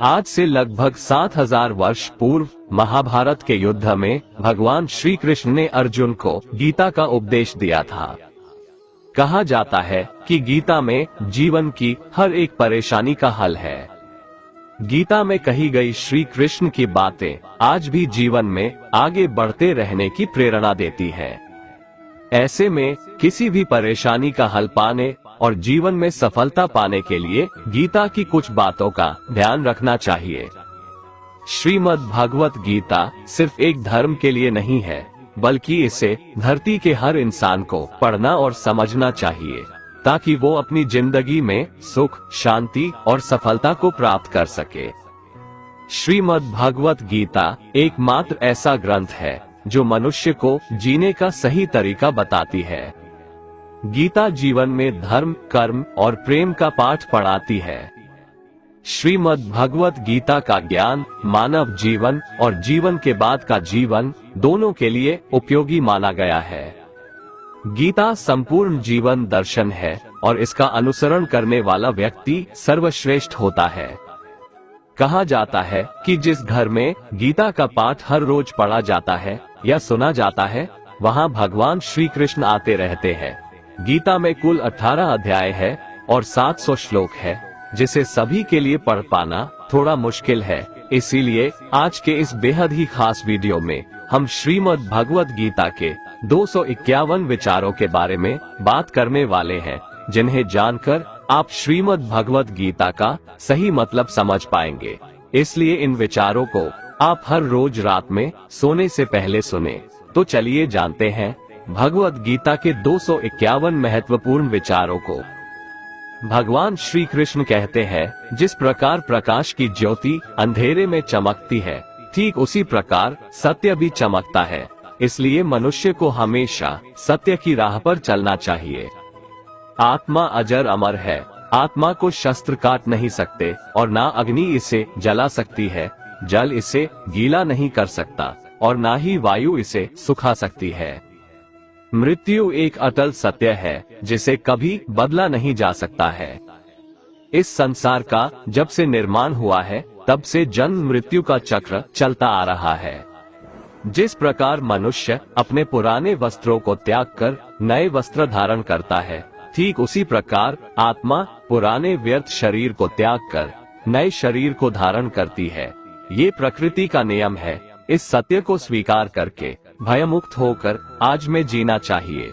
आज से लगभग 7000 वर्ष पूर्व महाभारत के युद्ध में भगवान श्री कृष्ण ने अर्जुन को गीता का उपदेश दिया था। कहा जाता है कि गीता में जीवन की हर एक परेशानी का हल है। गीता में कही गई श्री कृष्ण की बातें आज भी जीवन में आगे बढ़ते रहने की प्रेरणा देती है। ऐसे में किसी भी परेशानी का हल पाने और जीवन में सफलता पाने के लिए गीता की कुछ बातों का ध्यान रखना चाहिए। श्रीमद् भागवत गीता सिर्फ एक धर्म के लिए नहीं है, बल्कि इसे धरती के हर इंसान को पढ़ना और समझना चाहिए, ताकि वो अपनी जिंदगी में सुख, शांति और सफलता को प्राप्त कर सके। श्रीमद् भागवत गीता एकमात्र ऐसा ग्रंथ है जो मनुष्य को जीने का सही तरीका बताती है। गीता जीवन में धर्म, कर्म और प्रेम का पाठ पढ़ाती है। श्रीमद् भागवत गीता का ज्ञान मानव जीवन और जीवन के बाद का जीवन दोनों के लिए उपयोगी माना गया है। गीता संपूर्ण जीवन दर्शन है और इसका अनुसरण करने वाला व्यक्ति सर्वश्रेष्ठ होता है। कहा जाता है कि जिस घर में गीता का पाठ हर रोज पढ़ा जाता है या सुना जाता है, वहाँ भगवान श्री कृष्ण आते रहते हैं। गीता में कुल 18 अध्याय है और 700 श्लोक है, जिसे सभी के लिए पढ़ पाना थोड़ा मुश्किल है। इसीलिए आज के इस बेहद ही खास वीडियो में हम श्रीमद् भागवत गीता के 251 विचारों के बारे में बात करने वाले हैं, जिन्हें जानकर आप श्रीमद् भागवत गीता का सही मतलब समझ पाएंगे। इसलिए इन विचारों को आप हर रोज रात में सोने से पहले सुने। तो चलिए जानते हैं भगवत गीता के 251 महत्वपूर्ण विचारों को। भगवान श्री कृष्ण कहते हैं, जिस प्रकार प्रकाश की ज्योति अंधेरे में चमकती है, ठीक उसी प्रकार सत्य भी चमकता है। इसलिए मनुष्य को हमेशा सत्य की राह पर चलना चाहिए। आत्मा अजर अमर है। आत्मा को शस्त्र काट नहीं सकते और ना अग्नि इसे जला सकती है, जल इसे गीला नहीं कर सकता और ना ही वायु इसे सुखा सकती है। मृत्यु एक अटल सत्य है जिसे कभी बदला नहीं जा सकता है। इस संसार का जब से निर्माण हुआ है, तब से जन्म मृत्यु का चक्र चलता आ रहा है। जिस प्रकार मनुष्य अपने पुराने वस्त्रों को त्याग कर नए वस्त्र धारण करता है, ठीक उसी प्रकार आत्मा पुराने व्यर्थ शरीर को त्याग कर नए शरीर को धारण करती है। ये प्रकृति का नियम है। इस सत्य को स्वीकार करके भयमुक्त होकर आज में जीना चाहिए।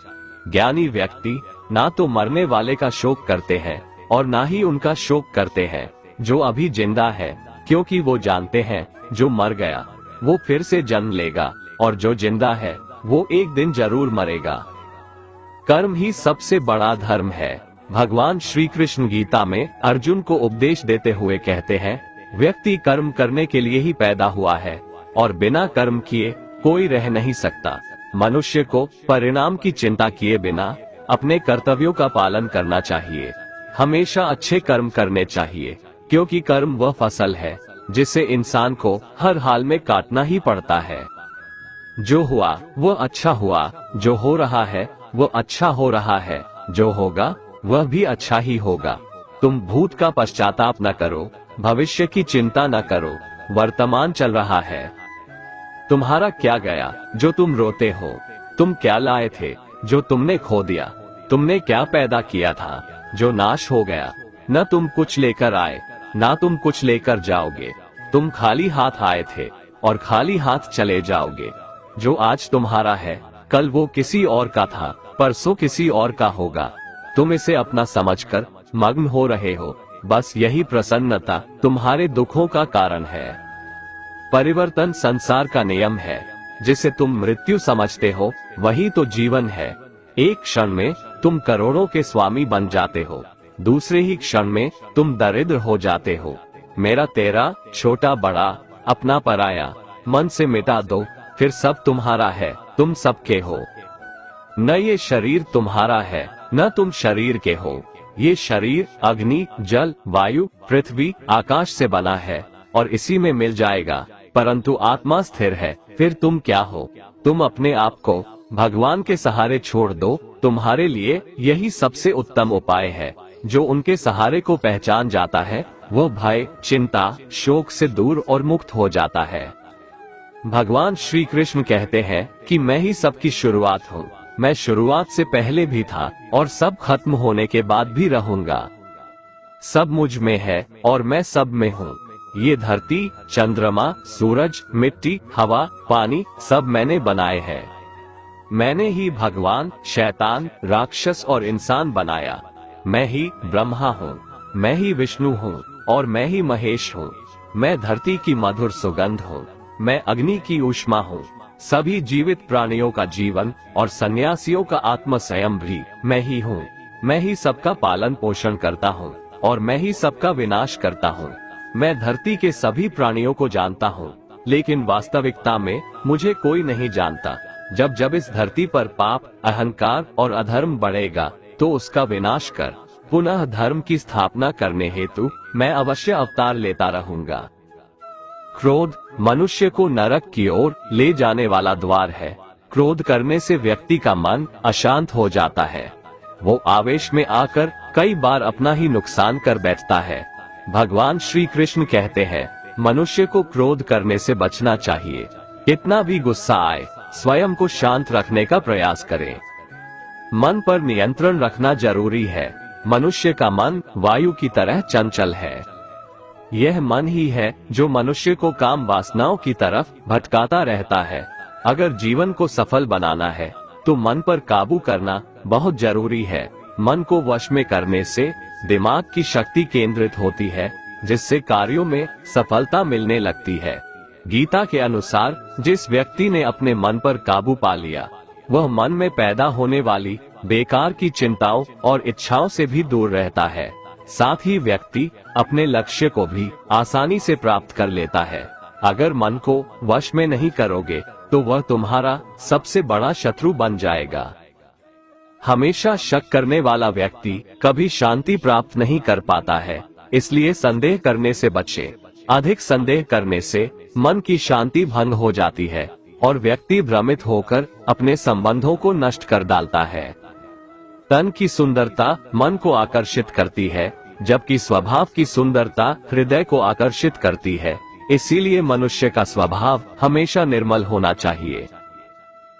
ज्ञानी व्यक्ति ना तो मरने वाले का शोक करते हैं और ना ही उनका शोक करते हैं जो अभी जिंदा है, क्योंकि वो जानते हैं जो मर गया वो फिर से जन्म लेगा और जो जिंदा है वो एक दिन जरूर मरेगा। कर्म ही सबसे बड़ा धर्म है। भगवान श्री कृष्ण गीता में अर्जुन को उपदेश देते हुए कहते हैं, व्यक्ति कर्म करने के लिए ही पैदा हुआ है और बिना कर्म किए कोई रह नहीं सकता। मनुष्य को परिणाम की चिंता किए बिना अपने कर्तव्यों का पालन करना चाहिए। हमेशा अच्छे कर्म करने चाहिए, क्योंकि कर्म वह फसल है जिसे इंसान को हर हाल में काटना ही पड़ता है। जो हुआ वो अच्छा हुआ, जो हो रहा है वो अच्छा हो रहा है, जो होगा वह भी अच्छा ही होगा। तुम भूत का पश्चाताप न करो, भविष्य की चिंता न करो, वर्तमान चल रहा है। तुम्हारा क्या गया जो तुम रोते हो? तुम क्या लाए थे जो तुमने खो दिया? तुमने क्या पैदा किया था जो नाश हो गया? न तुम कुछ लेकर आए, ना तुम कुछ लेकर जाओगे। तुम खाली हाथ आए थे और खाली हाथ चले जाओगे। जो आज तुम्हारा है, कल वो किसी और का था, परसों किसी और का होगा। तुम इसे अपना समझकर मग्न हो रहे हो। बस यही प्रसन्नता तुम्हारे दुखों का कारण है। परिवर्तन संसार का नियम है। जिसे तुम मृत्यु समझते हो वही तो जीवन है। एक क्षण में तुम करोड़ों के स्वामी बन जाते हो, दूसरे ही क्षण में तुम दरिद्र हो जाते हो। मेरा तेरा, छोटा बड़ा, अपना पराया, मन से मिटा दो, फिर सब तुम्हारा है, तुम सबके हो। न ये शरीर तुम्हारा है, न तुम शरीर के हो। ये शरीर अग्नि, जल, वायु, पृथ्वी, आकाश से बना है और इसी में मिल जाएगा, परंतु आत्मा स्थिर है। फिर तुम क्या हो? तुम अपने आप को भगवान के सहारे छोड़ दो। तुम्हारे लिए यही सबसे उत्तम उपाय है। जो उनके सहारे को पहचान जाता है वह भय, चिंता, शोक से दूर और मुक्त हो जाता है। भगवान श्री कृष्ण कहते हैं कि मैं ही सबकी शुरुआत हूँ। मैं शुरुआत से पहले भी था और सब खत्म होने के बाद भी रहूंगा। सब मुझ में है और मैं सब में हूँ। ये धरती, चंद्रमा, सूरज, मिट्टी, हवा, पानी सब मैंने बनाए हैं। मैंने ही भगवान, शैतान, राक्षस और इंसान बनाया। मैं ही ब्रह्मा हूँ, मैं ही विष्णु हूँ और मैं ही महेश हूँ। मैं धरती की मधुर सुगंध हूँ, मैं अग्नि की ऊष्मा हूँ। सभी जीवित प्राणियों का जीवन और सन्यासियों का आत्म संयम भी मैं ही हूँ। मैं ही सबका पालन पोषण करता हूँ और मैं ही सबका विनाश करता हूँ। मैं धरती के सभी प्राणियों को जानता हूँ, लेकिन वास्तविकता में मुझे कोई नहीं जानता। जब जब इस धरती पर पाप, अहंकार और अधर्म बढ़ेगा तो उसका विनाश कर पुनः धर्म की स्थापना करने हेतु मैं अवश्य अवतार लेता रहूंगा। क्रोध मनुष्य को नरक की ओर ले जाने वाला द्वार है। क्रोध करने से व्यक्ति का मन अशांत हो जाता है। वो आवेश में आकर कई बार अपना ही नुकसान कर बैठता है। भगवान श्री कृष्ण कहते हैं, मनुष्य को क्रोध करने से बचना चाहिए। कितना भी गुस्सा आए, स्वयं को शांत रखने का प्रयास करें। मन पर नियंत्रण रखना जरूरी है। मनुष्य का मन वायु की तरह चंचल है। यह मन ही है जो मनुष्य को काम वासनाओं की तरफ भटकाता रहता है। अगर जीवन को सफल बनाना है तो मन पर काबू करना बहुत जरूरी है। मन को वश में करने से दिमाग की शक्ति केंद्रित होती है, जिससे कार्यों में सफलता मिलने लगती है। गीता के अनुसार जिस व्यक्ति ने अपने मन पर काबू पा लिया, वह मन में पैदा होने वाली बेकार की चिंताओं और इच्छाओं से भी दूर रहता है। साथ ही व्यक्ति अपने लक्ष्य को भी आसानी से प्राप्त कर लेता है। अगर मन को वश में नहीं करोगे तो वह तुम्हारा सबसे बड़ा शत्रु बन जाएगा। हमेशा शक करने वाला व्यक्ति कभी शांति प्राप्त नहीं कर पाता है, इसलिए संदेह करने से बचें। अधिक संदेह करने से मन की शांति भंग हो जाती है और व्यक्ति भ्रमित होकर अपने संबंधों को नष्ट कर डालता है। तन की सुंदरता मन को आकर्षित करती है, जबकि स्वभाव की सुंदरता हृदय को आकर्षित करती है। इसीलिए मनुष्य का स्वभाव हमेशा निर्मल होना चाहिए।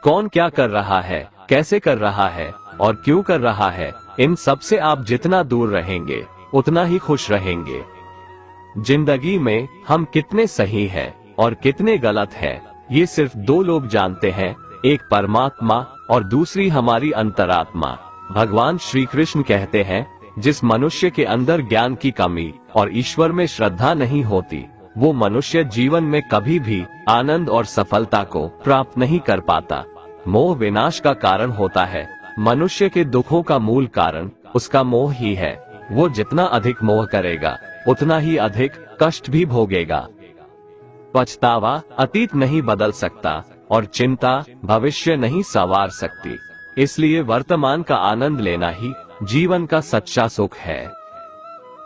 कौन क्या कर रहा है, कैसे कर रहा है और क्यों कर रहा है, इन सब से आप जितना दूर रहेंगे उतना ही खुश रहेंगे। जिंदगी में हम कितने सही हैं और कितने गलत हैं, ये सिर्फ दो लोग जानते हैं, एक परमात्मा और दूसरी हमारी अंतरात्मा। भगवान श्री कृष्ण कहते हैं, जिस मनुष्य के अंदर ज्ञान की कमी और ईश्वर में श्रद्धा नहीं होती, वो मनुष्य जीवन में कभी भी आनंद और सफलता को प्राप्त नहीं कर पाता। मोह विनाश का कारण होता है। मनुष्य के दुखों का मूल कारण उसका मोह ही है। वो जितना अधिक मोह करेगा उतना ही अधिक कष्ट भी भोगेगा। पछतावा अतीत नहीं बदल सकता और चिंता भविष्य नहीं संवार सकती। इसलिए वर्तमान का आनंद लेना ही जीवन का सच्चा सुख है।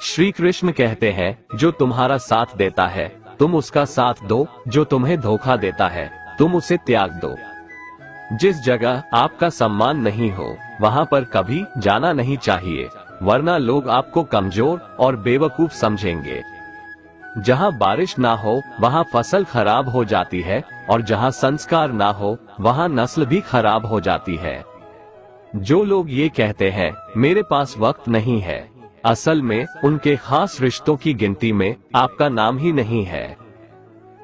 श्री कृष्ण कहते हैं, जो तुम्हारा साथ देता है तुम उसका साथ दो, जो तुम्हें धोखा देता है तुम उसे त्याग दो। जिस जगह आपका सम्मान नहीं हो वहाँ पर कभी जाना नहीं चाहिए, वरना लोग आपको कमजोर और बेवकूफ समझेंगे। जहाँ बारिश ना हो वहाँ फसल खराब हो जाती है और जहाँ संस्कार ना हो वहाँ नस्ल भी खराब हो जाती है। जो लोग ये कहते हैं मेरे पास वक्त नहीं है, असल में उनके खास रिश्तों की गिनती में आपका नाम ही नहीं है।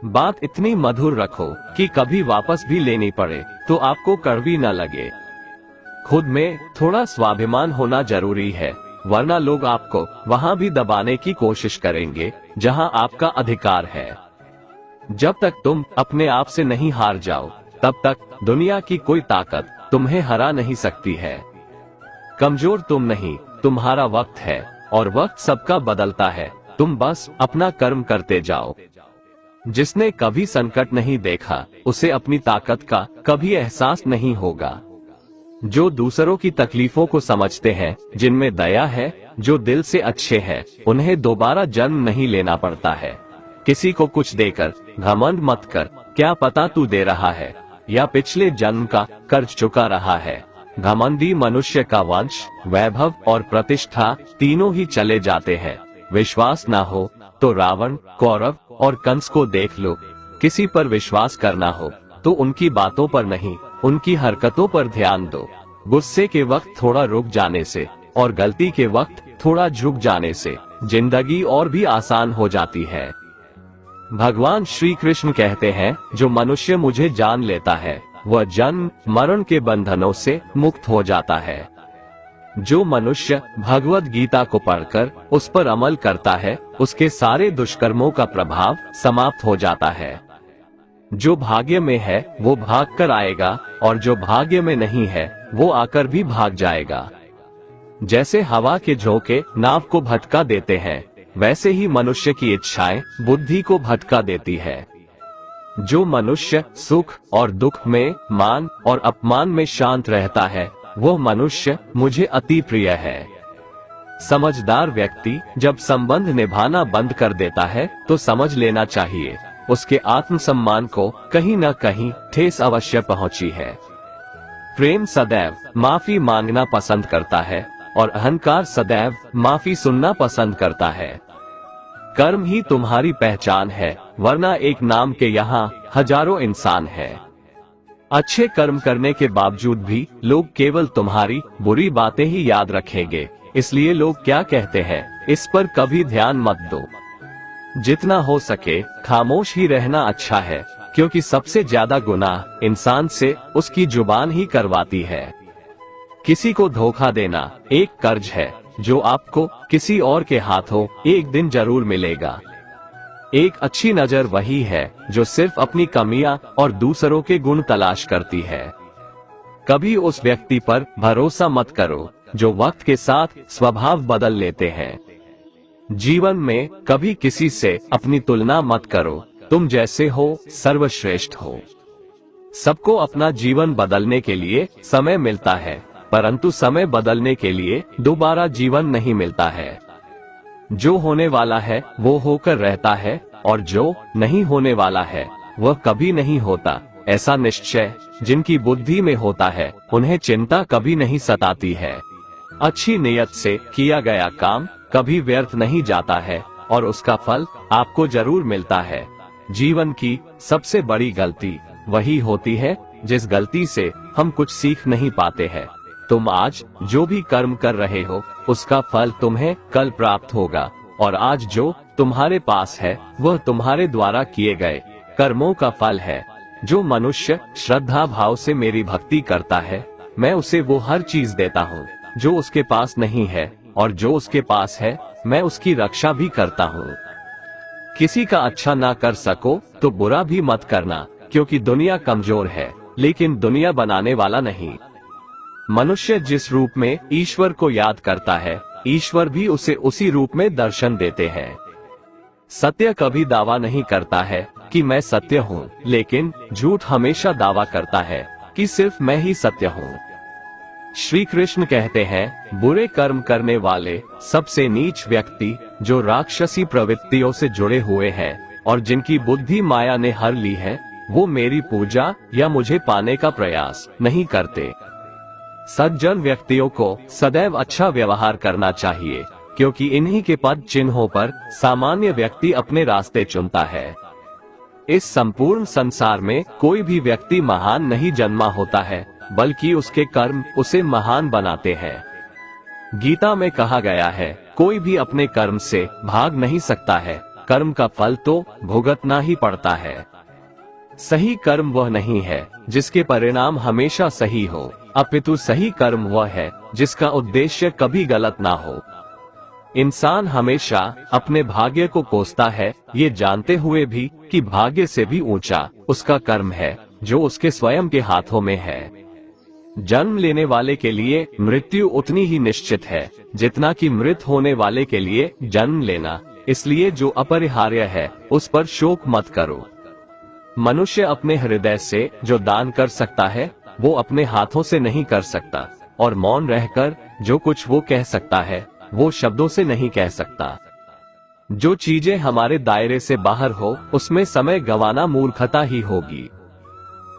बात इतनी मधुर रखो कि कभी वापस भी लेनी पड़े तो आपको कड़वी न लगे। खुद में थोड़ा स्वाभिमान होना जरूरी है, वरना लोग आपको वहाँ भी दबाने की कोशिश करेंगे जहाँ आपका अधिकार है। जब तक तुम अपने आप से नहीं हार जाओ तब तक दुनिया की कोई ताकत तुम्हें हरा नहीं सकती है। कमजोर तुम नहीं, तुम्हारा वक्त है और वक्त सबका बदलता है। तुम बस अपना कर्म करते जाओ। जिसने कभी संकट नहीं देखा उसे अपनी ताकत का कभी एहसास नहीं होगा। जो दूसरों की तकलीफों को समझते हैं, जिनमें दया है, जो दिल से अच्छे हैं, उन्हें दोबारा जन्म नहीं लेना पड़ता है। किसी को कुछ देकर घमंड मत कर, क्या पता तू दे रहा है या पिछले जन्म का कर्ज चुका रहा है। घमंडी मनुष्य का वंश, वैभव और प्रतिष्ठा तीनों ही चले जाते हैं। विश्वास ना हो तो रावण, कौरव और कंस को देख लो। किसी पर विश्वास करना हो तो उनकी बातों पर नहीं, उनकी हरकतों पर ध्यान दो। गुस्से के वक्त थोड़ा रुक जाने से और गलती के वक्त थोड़ा झुक जाने से जिंदगी और भी आसान हो जाती है। भगवान श्री कृष्ण कहते हैं, जो मनुष्य मुझे जान लेता है वह जन्म मरण के बंधनों से मुक्त हो जाता है। जो मनुष्य भगवद गीता को पढ़कर उस पर अमल करता है, उसके सारे दुष्कर्मों का प्रभाव समाप्त हो जाता है। जो भाग्य में है वो भाग कर आएगा और जो भाग्य में नहीं है वो आकर भी भाग जाएगा। जैसे हवा के झोंके नाव को भटका देते हैं, वैसे ही मनुष्य की इच्छाएं बुद्धि को भटका देती है। जो मनुष्य सुख और दुख में, मान और अपमान में शांत रहता है, वह मनुष्य मुझे अति प्रिय है। समझदार व्यक्ति जब संबंध निभाना बंद कर देता है तो समझ लेना चाहिए उसके आत्मसम्मान को कहीं न कहीं ठेस अवश्य पहुंची है। प्रेम सदैव माफी मांगना पसंद करता है और अहंकार सदैव माफी सुनना पसंद करता है। कर्म ही तुम्हारी पहचान है, वरना एक नाम के यहाँ हजारों इंसान है। अच्छे कर्म करने के बावजूद भी लोग केवल तुम्हारी बुरी बातें ही याद रखेंगे, इसलिए लोग क्या कहते हैं इस पर कभी ध्यान मत दो। जितना हो सके खामोश ही रहना अच्छा है, क्योंकि सबसे ज्यादा गुनाह इंसान से उसकी जुबान ही करवाती है। किसी को धोखा देना एक कर्ज है जो आपको किसी और के हाथों एक दिन जरूर मिलेगा। एक अच्छी नजर वही है जो सिर्फ अपनी कमियां और दूसरों के गुण तलाश करती है। कभी उस व्यक्ति पर भरोसा मत करो जो वक्त के साथ स्वभाव बदल लेते हैं। जीवन में कभी किसी से अपनी तुलना मत करो, तुम जैसे हो सर्वश्रेष्ठ हो। सबको अपना जीवन बदलने के लिए समय मिलता है, परंतु समय बदलने के लिए दोबारा जीवन नहीं मिलता है। जो होने वाला है वो होकर रहता है और जो नहीं होने वाला है वह कभी नहीं होता। ऐसा निश्चय जिनकी बुद्धि में होता है उन्हें चिंता कभी नहीं सताती है। अच्छी नियत से किया गया काम कभी व्यर्थ नहीं जाता है और उसका फल आपको जरूर मिलता है। जीवन की सबसे बड़ी गलती वही होती है जिस गलती से हम कुछ सीख नहीं पाते हैं। तुम आज जो भी कर्म कर रहे हो उसका फल तुम्हें कल प्राप्त होगा, और आज जो तुम्हारे पास है वह तुम्हारे द्वारा किए गए कर्मों का फल है। जो मनुष्य श्रद्धा भाव से मेरी भक्ति करता है, मैं उसे वो हर चीज देता हूँ जो उसके पास नहीं है, और जो उसके पास है मैं उसकी रक्षा भी करता हूँ। किसी का अच्छा ना कर सको तो बुरा भी मत करना, क्योंकि दुनिया कमजोर है लेकिन दुनिया बनाने वाला नहीं। मनुष्य जिस रूप में ईश्वर को याद करता है, ईश्वर भी उसे उसी रूप में दर्शन देते हैं। सत्य कभी दावा नहीं करता है कि मैं सत्य हूँ, लेकिन झूठ हमेशा दावा करता है कि सिर्फ मैं ही सत्य हूँ। श्री कृष्ण कहते हैं, बुरे कर्म करने वाले सबसे नीच व्यक्ति जो राक्षसी प्रवृत्तियों से जुड़े हुए हैं और जिनकी बुद्धि माया ने हर ली है, वो मेरी पूजा या मुझे पाने का प्रयास नहीं करते। सज्जन व्यक्तियों को सदैव अच्छा व्यवहार करना चाहिए, क्योंकि इन्हीं के पद चिन्हों पर सामान्य व्यक्ति अपने रास्ते चुनता है। इस संपूर्ण संसार में कोई भी व्यक्ति महान नहीं जन्मा होता है, बल्कि उसके कर्म उसे महान बनाते हैं। गीता में कहा गया है, कोई भी अपने कर्म से भाग नहीं सकता है, कर्म का फल तो भुगतना ही पड़ता है। सही कर्म वह नहीं है जिसके परिणाम हमेशा सही हो, अपितु सही कर्म वह है जिसका उद्देश्य कभी गलत ना हो। इंसान हमेशा अपने भाग्य को कोसता है, ये जानते हुए भी कि भाग्य से भी ऊंचा उसका कर्म है जो उसके स्वयं के हाथों में है। जन्म लेने वाले के लिए मृत्यु उतनी ही निश्चित है जितना कि मृत होने वाले के लिए जन्म लेना, इसलिए जो अपरिहार्य है उस पर शोक मत करो। मनुष्य अपने हृदय से जो दान कर सकता है वो अपने हाथों से नहीं कर सकता, और मौन रहकर जो कुछ वो कह सकता है वो शब्दों से नहीं कह सकता। जो चीजें हमारे दायरे से बाहर हो उसमें समय गंवाना मूर्खता ही होगी।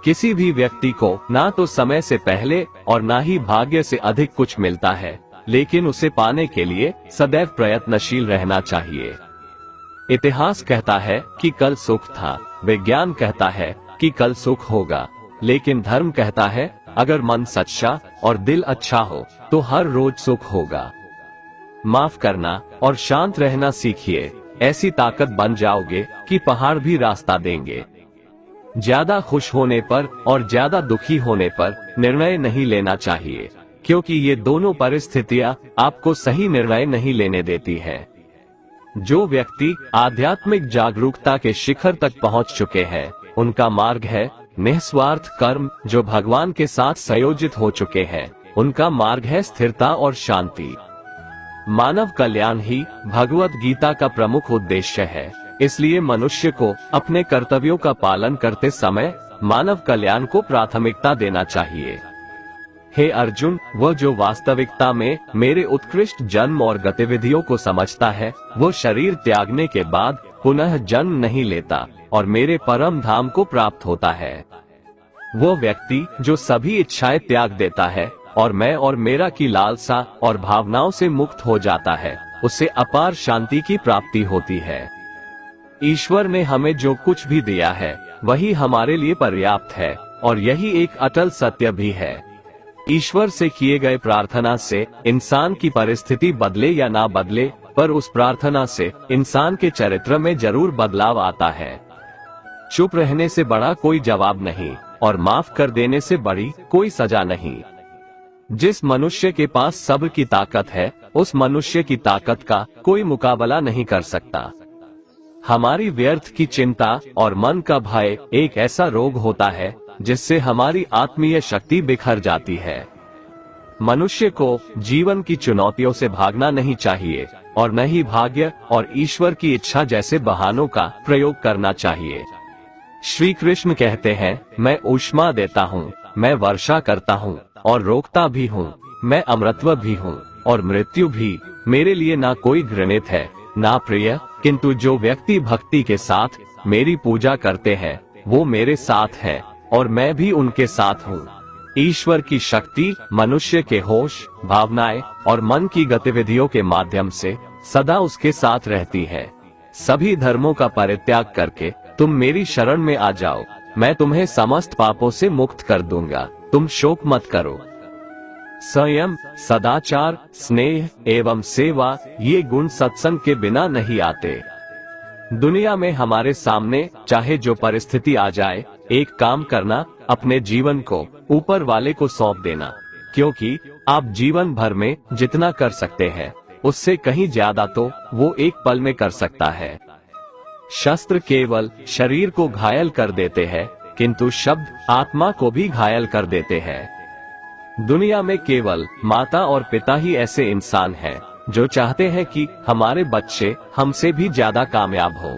किसी भी व्यक्ति को ना तो समय से पहले और ना ही भाग्य से अधिक कुछ मिलता है, लेकिन उसे पाने के लिए सदैव प्रयत्नशील रहना चाहिए। इतिहास कहता है कि कल सुख था, विज्ञान कहता है कि कल सुख होगा, लेकिन धर्म कहता है अगर मन सच्चा और दिल अच्छा हो तो हर रोज सुख होगा। माफ करना और शांत रहना सीखिए, ऐसी ताकत बन जाओगे कि पहाड़ भी रास्ता देंगे। ज्यादा खुश होने पर और ज्यादा दुखी होने पर निर्णय नहीं लेना चाहिए, क्योंकि ये दोनों परिस्थितियां आपको सही निर्णय नहीं लेने देती हैं। जो व्यक्ति आध्यात्मिक जागरूकता के शिखर तक पहुंच चुके हैं, उनका मार्ग है निस्वार्थ कर्म। जो भगवान के साथ संयोजित हो चुके हैं, उनका मार्ग है स्थिरता और शांति। मानव कल्याण ही भगवत गीता का प्रमुख उद्देश्य है, इसलिए मनुष्य को अपने कर्तव्यों का पालन करते समय मानव कल्याण को प्राथमिकता देना चाहिए। हे अर्जुन, वह जो वास्तविकता में मेरे उत्कृष्ट जन्म और गतिविधियों को समझता है, वो शरीर त्यागने के बाद पुनः जन्म नहीं लेता और मेरे परम धाम को प्राप्त होता है। वो व्यक्ति जो सभी इच्छाएं त्याग देता है और मैं और मेरा की लालसा और भावनाओं से मुक्त हो जाता है, उसे अपार शांति की प्राप्ति होती है। ईश्वर ने हमें जो कुछ भी दिया है वही हमारे लिए पर्याप्त है और यही एक अटल सत्य भी है। ईश्वर से किए गए प्रार्थना से इंसान की परिस्थिति बदले या ना बदले, पर उस प्रार्थना से इंसान के चरित्र में जरूर बदलाव आता है। चुप रहने से बड़ा कोई जवाब नहीं और माफ कर देने से बड़ी कोई सजा नहीं। जिस मनुष्य के पास सब्र की ताकत है, उस मनुष्य की ताकत का कोई मुकाबला नहीं कर सकता। हमारी व्यर्थ की चिंता और मन का भय एक ऐसा रोग होता है जिससे हमारी आत्मीय शक्ति बिखर जाती है। मनुष्य को जीवन की चुनौतियों से भागना नहीं चाहिए और न ही भाग्य और ईश्वर की इच्छा जैसे बहानों का प्रयोग करना चाहिए। श्री कृष्ण कहते हैं, मैं ऊष्मा देता हूँ, मैं वर्षा करता हूँ और रोकता भी हूँ, मैं अमृतत्व भी हूँ और मृत्यु भी। मेरे लिए ना कोई घृणित है ना प्रिय, किंतु जो व्यक्ति भक्ति के साथ मेरी पूजा करते हैं वो मेरे साथ हैं और मैं भी उनके साथ हूँ। ईश्वर की शक्ति मनुष्य के होश, भावनाएं और मन की गतिविधियों के माध्यम से सदा उसके साथ रहती है। सभी धर्मों का परित्याग करके तुम मेरी शरण में आ जाओ, मैं तुम्हें समस्त पापों से मुक्त कर दूंगा। तुम शोक मत करो। संयम, सदाचार, स्नेह एवं सेवा, ये गुण सत्संग के बिना नहीं आते। दुनिया में हमारे सामने चाहे जो परिस्थिति आ जाए, एक काम करना, अपने जीवन को ऊपर वाले को सौंप देना, क्योंकि आप जीवन भर में जितना कर सकते हैं उससे कहीं ज्यादा तो वो एक पल में कर सकता है। शस्त्र केवल शरीर को घायल कर देते हैं, किंतु शब्द आत्मा को भी घायल कर देते हैं। दुनिया में केवल माता और पिता ही ऐसे इंसान हैं जो चाहते हैं कि हमारे बच्चे हमसे भी ज्यादा कामयाब हो।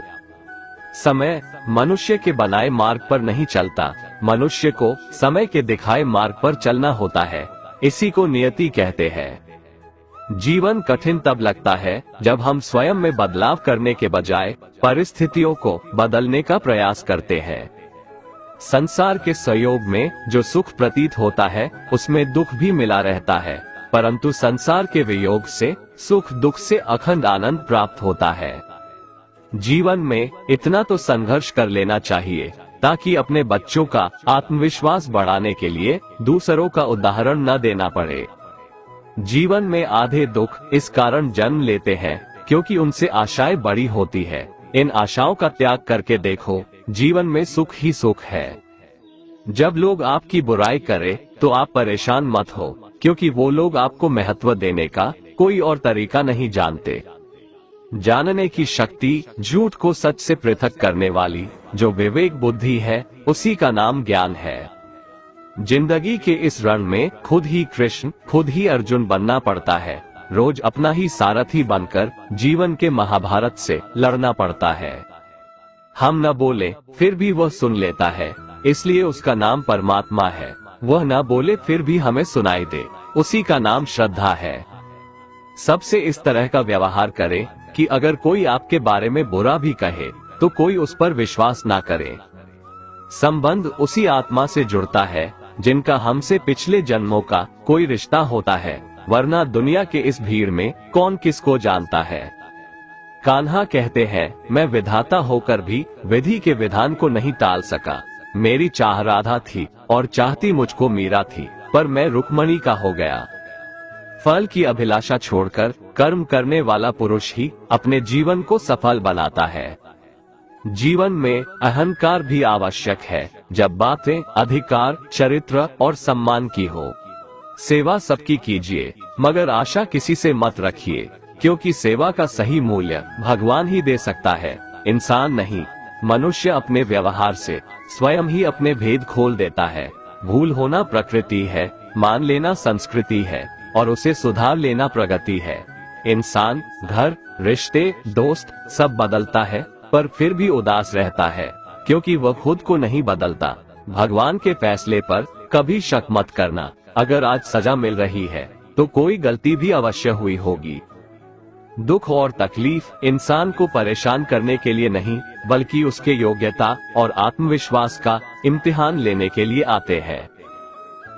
समय मनुष्य के बनाए मार्ग पर नहीं चलता, मनुष्य को समय के दिखाए मार्ग पर चलना होता है। इसी को नियति कहते हैं। जीवन कठिन तब लगता है जब हम स्वयं में बदलाव करने के बजाय परिस्थितियों को बदलने का प्रयास करते हैं। संसार के सहयोग में जो सुख प्रतीत होता है उसमें दुख भी मिला रहता है, परंतु संसार के वियोग से सुख दुख से अखंड आनंद प्राप्त होता है। जीवन में इतना तो संघर्ष कर लेना चाहिए ताकि अपने बच्चों का आत्मविश्वास बढ़ाने के लिए दूसरों का उदाहरण न देना पड़े। जीवन में आधे दुख इस कारण जन्म लेते हैं क्योंकि उनसे आशाएं बड़ी होती है। इन आशाओं का त्याग करके देखो, जीवन में सुख ही सुख है। जब लोग आपकी बुराई करें तो आप परेशान मत हो, क्योंकि वो लोग आपको महत्व देने का कोई और तरीका नहीं जानते। जानने की शक्ति, झूठ को सच से पृथक करने वाली जो विवेक बुद्धि है, उसी का नाम ज्ञान है। जिंदगी के इस रण में खुद ही कृष्ण, खुद ही अर्जुन बनना पड़ता है। रोज अपना ही सारथी बनकर जीवन के महाभारत से लड़ना पड़ता है। हम न बोले फिर भी वह सुन लेता है, इसलिए उसका नाम परमात्मा है। वह न बोले फिर भी हमें सुनाई दे, उसी का नाम श्रद्धा है। सबसे इस तरह का व्यवहार करें कि अगर कोई आपके बारे में बुरा भी कहे तो कोई उस पर विश्वास ना करे। संबंध उसी आत्मा से जुड़ता है जिनका हमसे पिछले जन्मों का कोई रिश्ता होता है, वरना दुनिया के इस भीड़ में कौन किसको जानता है। कान्हा कहते हैं, मैं विधाता होकर भी विधि के विधान को नहीं टाल सका। मेरी चाह राधा थी और चाहती मुझको मीरा थी, पर मैं रुक्मणी का हो गया। फल की अभिलाषा छोड़कर कर्म करने वाला पुरुष ही अपने जीवन को सफल बनाता है। जीवन में अहंकार भी आवश्यक है जब बातें अधिकार, चरित्र और सम्मान की हो। सेवा सबकी कीजिए, मगर आशा किसी से मत रखिए, क्योंकि सेवा का सही मूल्य भगवान ही दे सकता है, इंसान नहीं। मनुष्य अपने व्यवहार से स्वयं ही अपने भेद खोल देता है। भूल होना प्रकृति है, मान लेना संस्कृति है और उसे सुधार लेना प्रगति है। इंसान घर, रिश्ते, दोस्त सब बदलता है, पर फिर भी उदास रहता है क्योंकि वह खुद को नहीं बदलता। भगवान के फैसले पर कभी शक मत करना। अगर आज सजा मिल रही है तो कोई गलती भी अवश्य हुई होगी। दुख और तकलीफ इंसान को परेशान करने के लिए नहीं, बल्कि उसके योग्यता और आत्मविश्वास का इम्तिहान लेने के लिए आते हैं।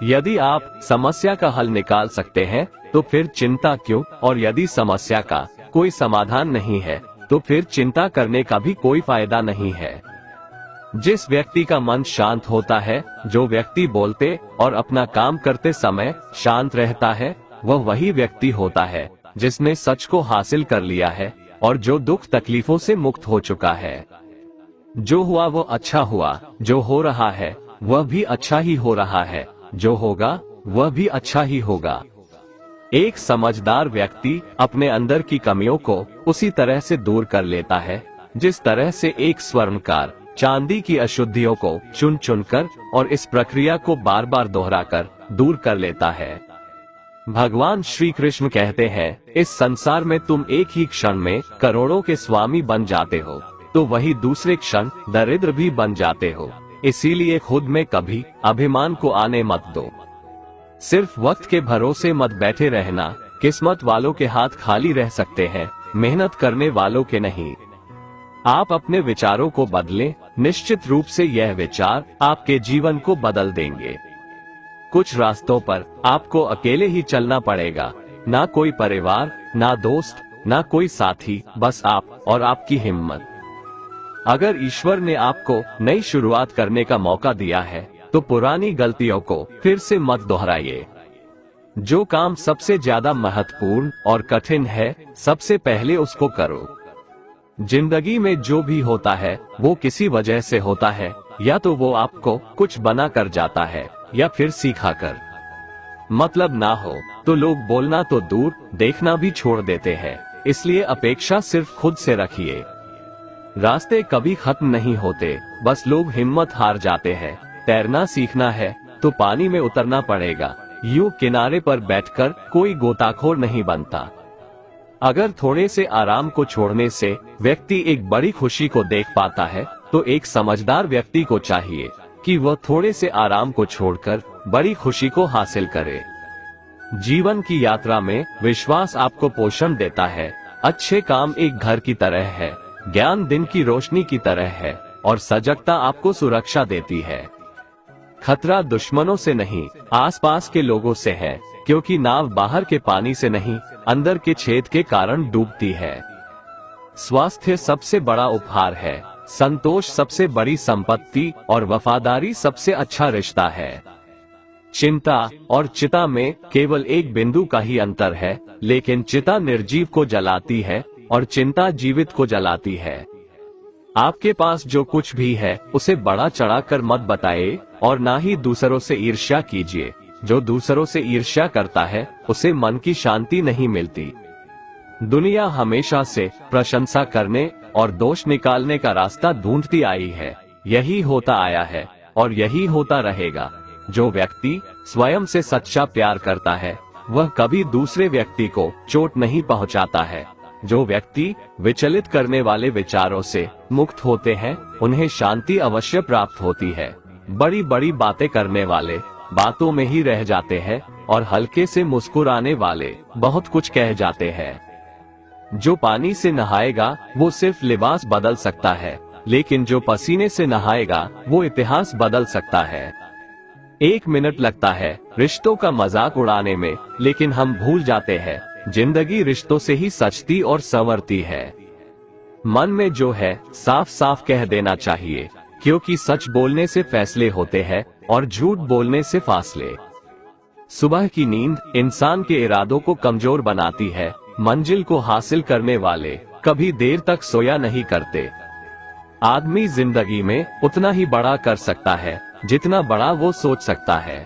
यदि आप समस्या का हल निकाल सकते हैं तो फिर चिंता क्यों, और यदि समस्या का कोई समाधान नहीं है तो फिर चिंता करने का भी कोई फायदा नहीं है। जिस व्यक्ति का मन शांत होता है, जो व्यक्ति बोलते और अपना काम करते समय शांत रहता है, वह वही व्यक्ति होता है जिसने सच को हासिल कर लिया है और जो दुख तकलीफों से मुक्त हो चुका है। जो हुआ वो अच्छा हुआ, जो हो रहा है वह भी अच्छा ही हो रहा है, जो होगा वह भी अच्छा ही होगा। एक समझदार व्यक्ति अपने अंदर की कमियों को उसी तरह से दूर कर लेता है जिस तरह से एक स्वर्णकार चांदी की अशुद्धियों को चुन चुनकर और इस प्रक्रिया को बार बार दोहराकर दूर कर लेता है। भगवान श्री कृष्ण कहते हैं, इस संसार में तुम एक ही क्षण में करोड़ों के स्वामी बन जाते हो, तो वही दूसरे क्षण दरिद्र भी बन जाते हो। इसीलिए खुद में कभी अभिमान को आने मत दो। सिर्फ वक्त के भरोसे मत बैठे रहना। किस्मत वालों के हाथ खाली रह सकते हैं, मेहनत करने वालों के नहीं। आप अपने विचारों को बदलें, निश्चित रूप से यह विचार आपके जीवन को बदल देंगे। कुछ रास्तों पर आपको अकेले ही चलना पड़ेगा, ना कोई परिवार, ना दोस्त, ना कोई साथी, बस आप और आपकी हिम्मत। अगर ईश्वर ने आपको नई शुरुआत करने का मौका दिया है तो पुरानी गलतियों को फिर से मत दोहराइए। जो काम सबसे ज्यादा महत्वपूर्ण और कठिन है, सबसे पहले उसको करो। जिंदगी में जो भी होता है वो किसी वजह से होता है, या तो वो आपको कुछ बना कर जाता है या फिर सीखा कर। मतलब ना हो तो लोग बोलना तो दूर, देखना भी छोड़ देते हैं। इसलिए अपेक्षा सिर्फ खुद से रखिए। रास्ते कभी खत्म नहीं होते, बस लोग हिम्मत हार जाते हैं। तैरना सीखना है तो पानी में उतरना पड़ेगा, यूं किनारे पर बैठकर कोई गोताखोर नहीं बनता। अगर थोड़े से आराम को छोड़ने से व्यक्ति एक बड़ी खुशी को देख पाता है, तो एक समझदार व्यक्ति को चाहिए कि वह थोड़े से आराम को छोड़कर बड़ी खुशी को हासिल करे। जीवन की यात्रा में विश्वास आपको पोषण देता है। अच्छे काम एक घर की तरह है, ज्ञान दिन की रोशनी की तरह है और सजगता आपको सुरक्षा देती है। खतरा दुश्मनों से नहीं, आसपास के लोगों से है, क्योंकि नाव बाहर के पानी से नहीं, अंदर के छेद के कारण डूबती है। स्वास्थ्य सबसे बड़ा उपहार है, संतोष सबसे बड़ी संपत्ति और वफादारी सबसे अच्छा रिश्ता है। चिंता और चिता में केवल एक बिंदु का ही अंतर है, लेकिन चिता निर्जीव को जलाती है और चिंता जीवित को जलाती है। आपके पास जो कुछ भी है उसे बड़ा चढ़ाकर मत बताइए और ना ही दूसरों से ईर्ष्या कीजिए। जो दूसरों से ईर्ष्या करता है उसे मन की शांति नहीं मिलती। दुनिया हमेशा से प्रशंसा करने और दोष निकालने का रास्ता ढूंढती आई है। यही होता आया है और यही होता रहेगा। जो व्यक्ति स्वयं से सच्चा प्यार करता है वह कभी दूसरे व्यक्ति को चोट नहीं पहुंचाता है। जो व्यक्ति विचलित करने वाले विचारों से मुक्त होते हैं उन्हें शांति अवश्य प्राप्त होती है। बड़ी बड़ी बातें करने वाले बातों में ही रह जाते हैं और हल्के से मुस्कुराने वाले बहुत कुछ कह जाते हैं। जो पानी से नहाएगा वो सिर्फ लिबास बदल सकता है, लेकिन जो पसीने से नहाएगा वो इतिहास बदल सकता है। 1 मिनट लगता है रिश्तों का मजाक उड़ाने में, लेकिन हम भूल जाते हैं जिंदगी रिश्तों से ही सचती और संवरती है। मन में जो है साफ साफ कह देना चाहिए, क्योंकि सच बोलने से फैसले होते हैं और झूठ बोलने से फासले। सुबह की नींद इंसान के इरादों को कमजोर बनाती है। मंजिल को हासिल करने वाले कभी देर तक सोया नहीं करते। आदमी जिंदगी में उतना ही बड़ा कर सकता है जितना बड़ा वो सोच सकता है।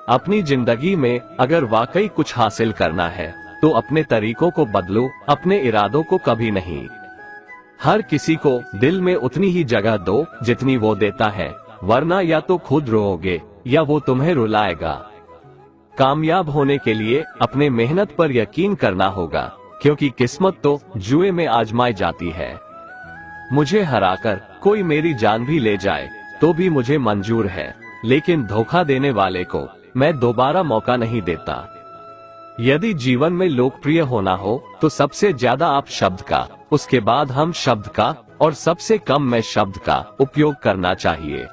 अपनी जिंदगी में अगर वाकई कुछ हासिल करना है तो अपने तरीकों को बदलो, अपने इरादों को कभी नहीं। हर किसी को दिल में उतनी ही जगह दो जितनी वो देता है, वरना या तो खुद रोओगे या वो तुम्हें रुलाएगा। कामयाब होने के लिए अपने मेहनत पर यकीन करना होगा, क्योंकि किस्मत तो जुए में आजमाई जाती है। मुझे हराकर कोई मेरी जान भी ले जाए तो भी मुझे मंजूर है, लेकिन धोखा देने वाले को मैं दोबारा मौका नहीं देता। यदि जीवन में लोकप्रिय होना हो तो सबसे ज्यादा आप शब्द का, उसके बाद हम शब्द का और सबसे कम मैं शब्द का उपयोग करना चाहिए।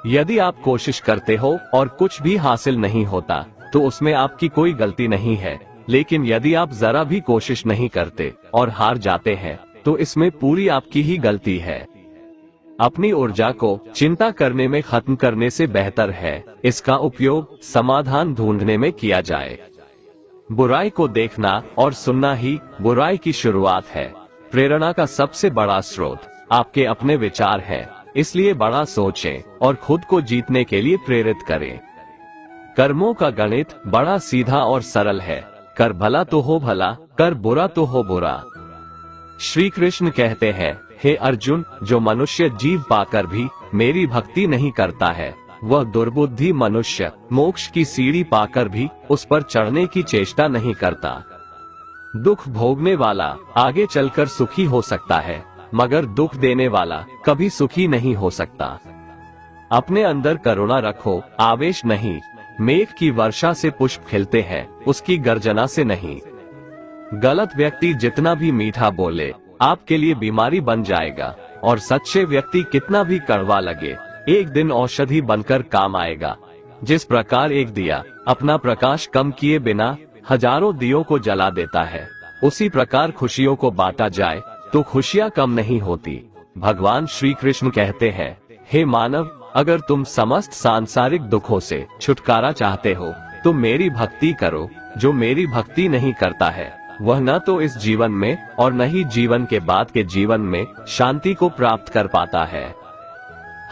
यदि आप कोशिश करते हो और कुछ भी हासिल नहीं होता तो उसमें आपकी कोई गलती नहीं है, लेकिन यदि आप जरा भी कोशिश नहीं करते और हार जाते हैं तो इसमें पूरी आपकी ही गलती है। अपनी ऊर्जा को चिंता करने में खत्म करने से बेहतर है इसका उपयोग समाधान ढूंढने में किया जाए। बुराई को देखना और सुनना ही बुराई की शुरुआत है। प्रेरणा का सबसे बड़ा स्रोत आपके अपने विचार है, इसलिए बड़ा सोचें और खुद को जीतने के लिए प्रेरित करें। कर्मों का गणित बड़ा सीधा और सरल है। कर भला तो हो भला, कर बुरा तो हो बुरा। श्री कृष्ण कहते हैं, हे अर्जुन, जो मनुष्य जीव पाकर भी मेरी भक्ति नहीं करता है वह दुर्बुद्धि मनुष्य मोक्ष की सीढ़ी पाकर भी उस पर चढ़ने की चेष्टा नहीं करता। दुख भोगने वाला आगे चलकर सुखी हो सकता है, मगर दुख देने वाला कभी सुखी नहीं हो सकता। अपने अंदर करुणा रखो, आवेश नहीं। मेघ की वर्षा से पुष्प खिलते हैं, उसकी गर्जना से नहीं। गलत व्यक्ति जितना भी मीठा बोले आपके लिए बीमारी बन जाएगा, और सच्चे व्यक्ति कितना भी कड़वा लगे एक दिन औषधि बनकर काम आएगा। जिस प्रकार एक दिया अपना प्रकाश कम किए बिना हजारों दियों को जला देता है, उसी प्रकार खुशियों को बांटा जाए तो खुशियां कम नहीं होती। भगवान श्री कृष्ण कहते हैं, हे मानव, अगर तुम समस्त सांसारिक दुखों से छुटकारा चाहते हो तो मेरी भक्ति करो। जो मेरी भक्ति नहीं करता है वह न तो इस जीवन में और न ही जीवन के बाद के जीवन में शांति को प्राप्त कर पाता है।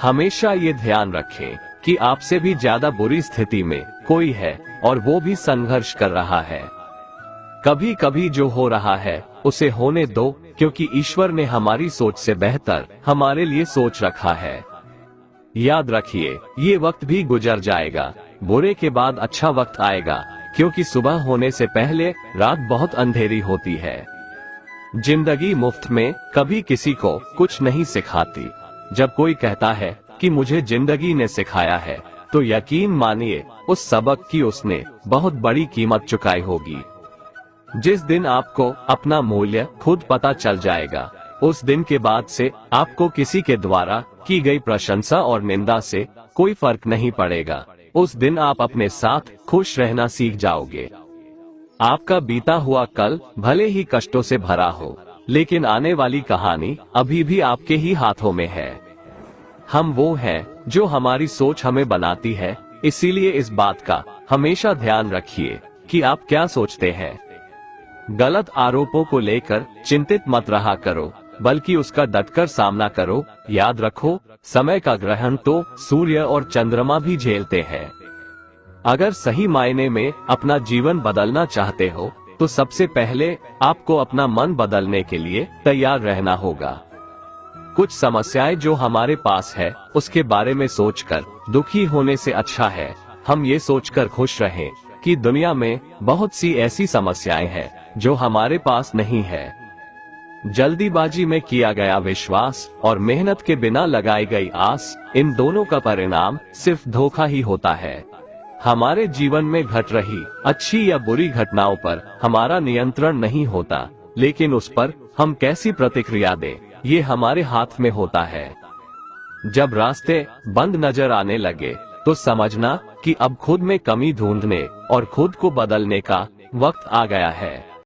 हमेशा ये ध्यान रखें कि आपसे भी ज्यादा बुरी स्थिति में कोई है और वो भी संघर्ष कर रहा है। कभी कभी जो हो रहा है उसे होने दो, क्योंकि ईश्वर ने हमारी सोच से बेहतर हमारे लिए सोच रखा है। याद रखिए, ये वक्त भी गुजर जाएगा। बुरे के बाद अच्छा वक्त आएगा, क्योंकि सुबह होने से पहले रात बहुत अंधेरी होती है। जिंदगी मुफ्त में कभी किसी को कुछ नहीं सिखाती। जब कोई कहता है कि मुझे जिंदगी ने सिखाया है, तो यकीन मानिए उस सबक की उसने बहुत बड़ी कीमत चुकाई होगी। जिस दिन आपको अपना मूल्य खुद पता चल जाएगा, उस दिन के बाद से आपको किसी के द्वारा की गई प्रशंसा और निंदा से कोई फर्क नहीं पड़ेगा। उस दिन आप अपने साथ खुश रहना सीख जाओगे। आपका बीता हुआ कल भले ही कष्टों से भरा हो, लेकिन आने वाली कहानी अभी भी आपके ही हाथों में है। हम वो हैं जो हमारी सोच हमें बनाती है, इसीलिए इस बात का हमेशा ध्यान रखिए कि आप क्या सोचते हैं। गलत आरोपों को लेकर चिंतित मत रहा करो, बल्कि उसका डटकर सामना करो। याद रखो, समय का ग्रहण तो सूर्य और चंद्रमा भी झेलते हैं। अगर सही मायने में अपना जीवन बदलना चाहते हो तो सबसे पहले आपको अपना मन बदलने के लिए तैयार रहना होगा। कुछ समस्याएं जो हमारे पास है उसके बारे में सोचकर दुखी होने से अच्छा है हम ये सोचकर खुश रहें कि दुनिया में बहुत सी ऐसी समस्याएं हैं जो हमारे पास नहीं है। जल्दीबाजी में किया गया विश्वास और मेहनत के बिना लगाई गई आस, इन दोनों का परिणाम सिर्फ धोखा ही होता है। हमारे जीवन में घट रही अच्छी या बुरी घटनाओं पर हमारा नियंत्रण नहीं होता, लेकिन उस पर हम कैसी प्रतिक्रिया दें ये हमारे हाथ में होता है। जब रास्ते बंद नजर आने लगे तो समझना कि अब खुद में कमी ढूंढने और खुद को बदलने का वक्त आ गया है।